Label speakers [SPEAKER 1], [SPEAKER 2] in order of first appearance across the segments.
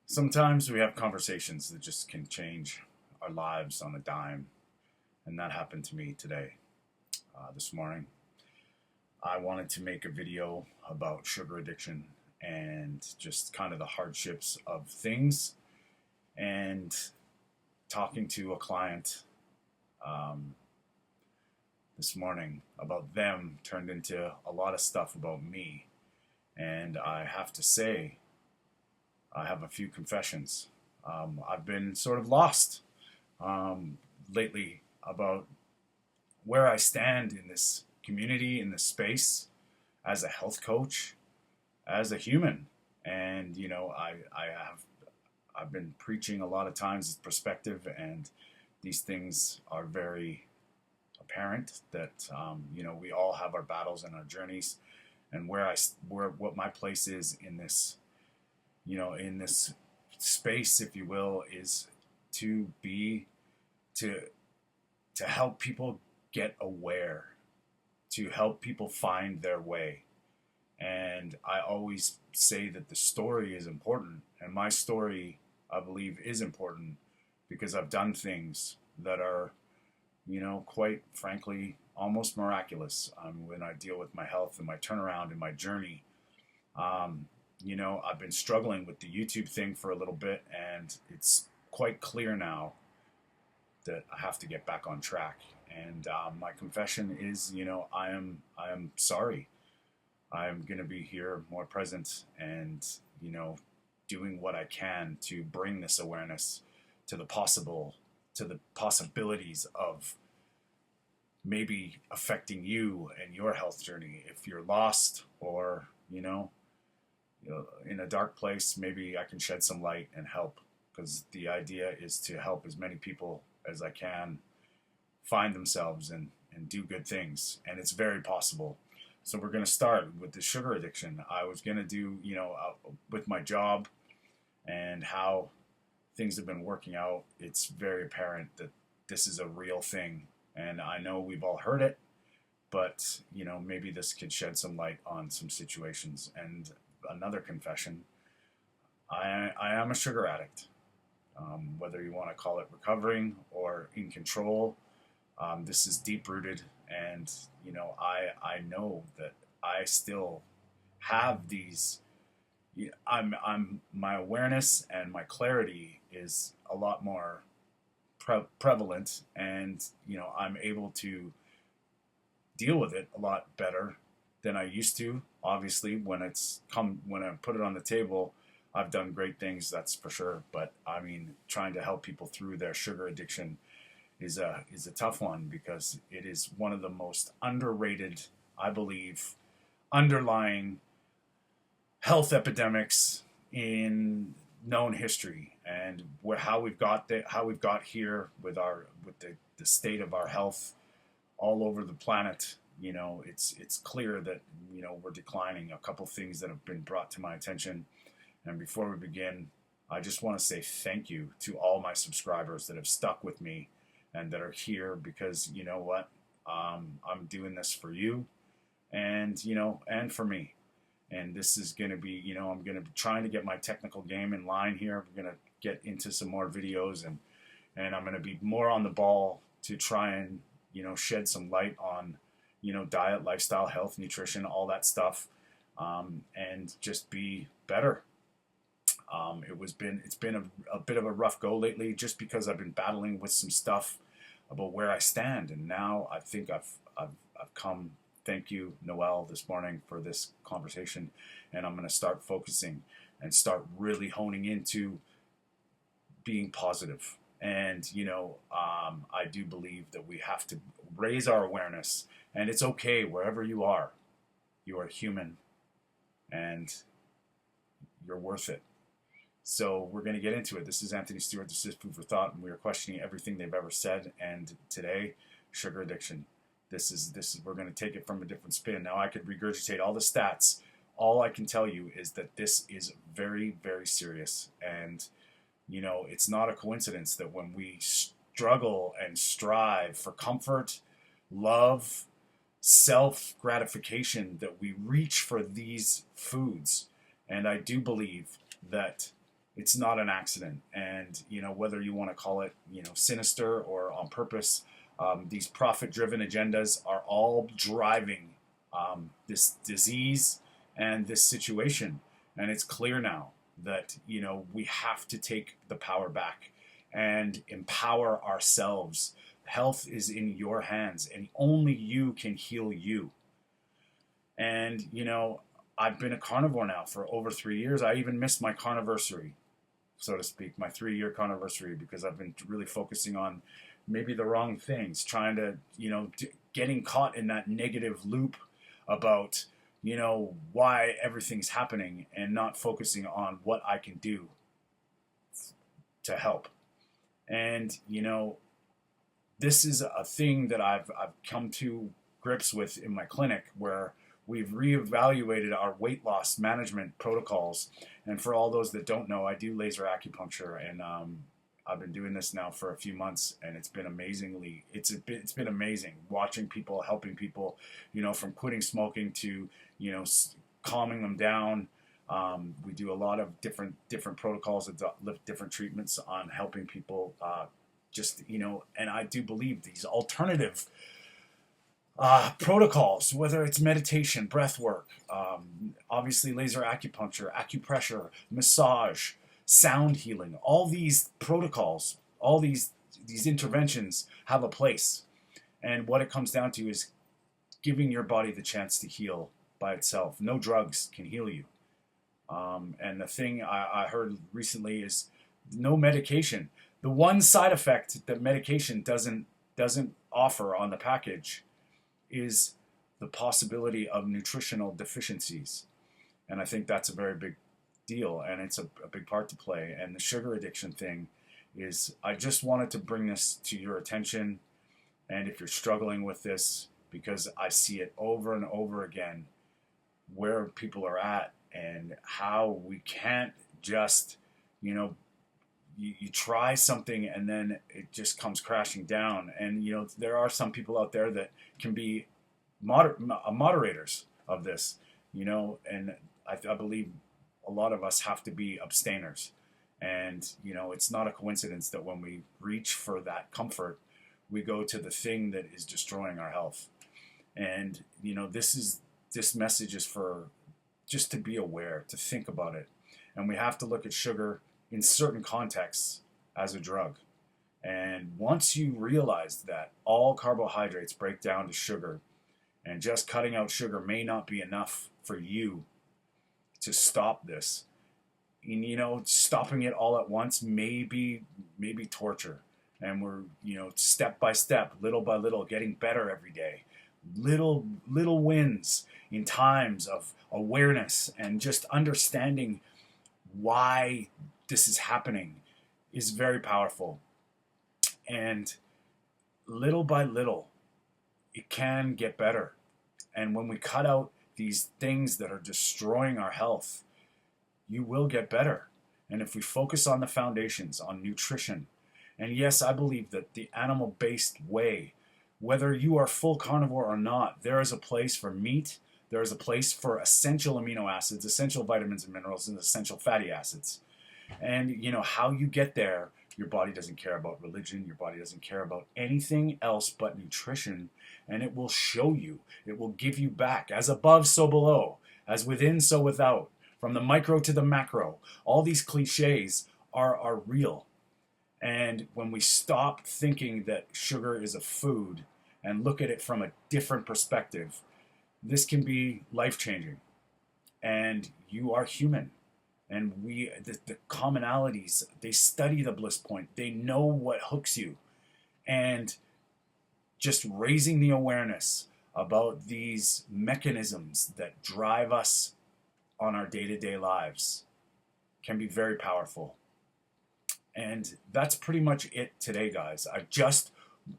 [SPEAKER 1] Sometimes we have conversations that just can change our lives on a dime, and that happened to me today, this morning. I wanted to make a video about sugar addiction and just kind of the hardships of things, and talking to a client um, this morning about them turned into a lot of stuff about me. And I have to say, I have a few confessions. I've been sort of lost lately about where I stand in this community, in this space, as a health coach, as a human. And I've been preaching a lot of times this perspective, and these things are very apparent that we all have our battles and our journeys, and where what my place is in this, in this space, if you will, is to be to to help people get aware, to help people find their way. And I always say that the story is important, and my story, I believe, is important because I've done things that are, quite frankly, almost miraculous when I deal with my health and my turnaround and my journey. I've been struggling with the YouTube thing for a little bit, and it's quite clear now that I have to get back on track. And my confession is, I am sorry. I'm going to be here more present and, doing what I can to bring this awareness to to the possibilities of maybe affecting you and your health journey. If you're lost or, in a dark place, maybe I can shed some light and help, because the idea is to help as many people as I can find themselves and do good things. And it's very possible. So we're going to start with the sugar addiction. I was going to do, with my job and how things have been working out, it's very apparent that this is a real thing. And I know we've all heard it, but, maybe this could shed some light on some situations. And another confession, I am a sugar addict. Whether you want to call it recovering or in control, this is deep rooted, and I know that I still have these. I'm my awareness and my clarity is a lot more prevalent, and I'm able to deal with it a lot better than I used to. Obviously, when I put it on the table, I've done great things, that's for sure. But I mean, trying to help people through their sugar addiction is a tough one, because it is one of the most underrated, I believe, underlying health epidemics in known history, and how we've got here with the state of our health all over the planet. It's clear that we're declining. A couple things that have been brought to my attention, and before we begin, I just want to say thank you to all my subscribers that have stuck with me and that are here, because you know what, I'm doing this for you, and and for me. And this is going to be, I'm going to be trying to get my technical game in line here. We're going to get into some more videos, and I'm going to be more on the ball to try and shed some light on diet, lifestyle, health, nutrition, all that stuff, and just be better. It's been a bit of a rough go lately, just because I've been battling with some stuff about where I stand, and now I think I've come. Thank you, Noel, this morning for this conversation, and I'm going to start focusing and start really honing into being positive. And I do believe that we have to raise our awareness, and it's okay wherever you are. You are human, and you're worth it. So we're going to get into it. This is Anthony Stewart. This is Food for Thought, and we are questioning everything they've ever said. And today, sugar addiction. This is we're going to take it from a different spin. Now, I could regurgitate all the stats. All I can tell you is that this is very, very serious. And it's not a coincidence that when we struggle and strive for comfort, love, self-gratification, that we reach for these foods. And I do believe that It's not an accident. And, whether you want to call it, sinister or on purpose, these profit-driven agendas are all driving this disease and this situation. And it's clear now that, we have to take the power back and empower ourselves. Health is in your hands, and only you can heal you. And, I've been a carnivore now for over 3 years. I even missed my carniversary, so to speak, my 3-year carniversary, because I've been really focusing on maybe the wrong things, trying to, getting caught in that negative loop about, why everything's happening, and not focusing on what I can do to help. And, this is a thing that I've come to grips with in my clinic, where we've reevaluated our weight loss management protocols. And for all those that don't know, I do laser acupuncture, and I've been doing this now for a few months, and it's been it's been amazing watching people, helping people, from quitting smoking to, calming them down. We do a lot of different protocols, different treatments on helping people, and I do believe these alternative protocols, whether it's meditation, breath work, obviously laser acupuncture, acupressure, massage, sound healing, all these protocols, all these interventions have a place. And what it comes down to is giving your body the chance to heal by itself. No drugs can heal you. And the thing I heard recently is no medication. The one side effect that medication doesn't offer on the package is the possibility of nutritional deficiencies. And I think that's a very big deal, and it's a big part to play. And the sugar addiction thing is, I just wanted to bring this to your attention. And if you're struggling with this, because I see it over and over again, where people are at, and how we can't just, you try something and then it just comes crashing down. And, there are some people out there that can be moderators of this, and I believe a lot of us have to be abstainers. And, it's not a coincidence that when we reach for that comfort, we go to the thing that is destroying our health. And, this message is for just to be aware, to think about it. And we have to look at sugar in certain contexts as a drug. And once you realize that all carbohydrates break down to sugar, and just cutting out sugar may not be enough for you to stop this, and stopping it all at once may be torture. And we're, step by step, little by little, getting better every day. Little wins in times of awareness and just understanding why this is happening is very powerful. And little by little, it can get better. And when we cut out these things that are destroying our health, you will get better. And if we focus on the foundations, on nutrition, and yes, I believe that the animal-based way, whether you are full carnivore or not, there is a place for meat, there is a place for essential amino acids, essential vitamins and minerals, and essential fatty acids. And, how you get there, your body doesn't care about religion, your body doesn't care about anything else but nutrition, and it will show you, it will give you back, as above, so below, as within, so without, from the micro to the macro. All these cliches are real. And when we stop thinking that sugar is a food and look at it from a different perspective, this can be life-changing. And you are human. And the commonalities, they study the bliss point. They know what hooks you. And just raising the awareness about these mechanisms that drive us on our day-to-day lives can be very powerful. And that's pretty much it today, guys.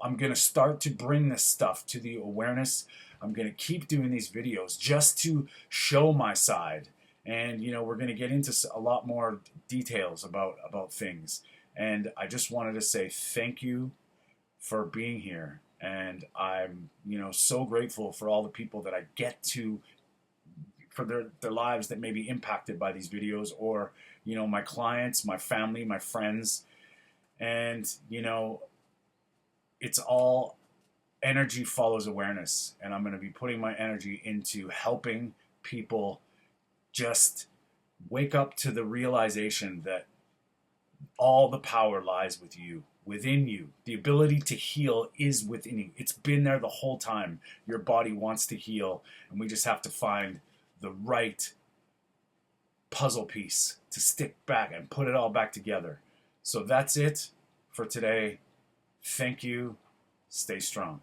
[SPEAKER 1] I'm going to start to bring this stuff to the awareness. I'm going to keep doing these videos just to show my side. And, we're going to get into a lot more details about things. And I just wanted to say thank you for being here. And I'm, so grateful for all the people that I get to, for their lives that may be impacted by these videos, or my clients, my family, my friends. And, it's all energy follows awareness. And I'm going to be putting my energy into helping people just wake up to the realization that all the power lies with you, within you. The ability to heal is within you. It's been there the whole time. Your body wants to heal, and we just have to find the right puzzle piece to stick back and put it all back together. So that's it for today. Thank you. Stay strong.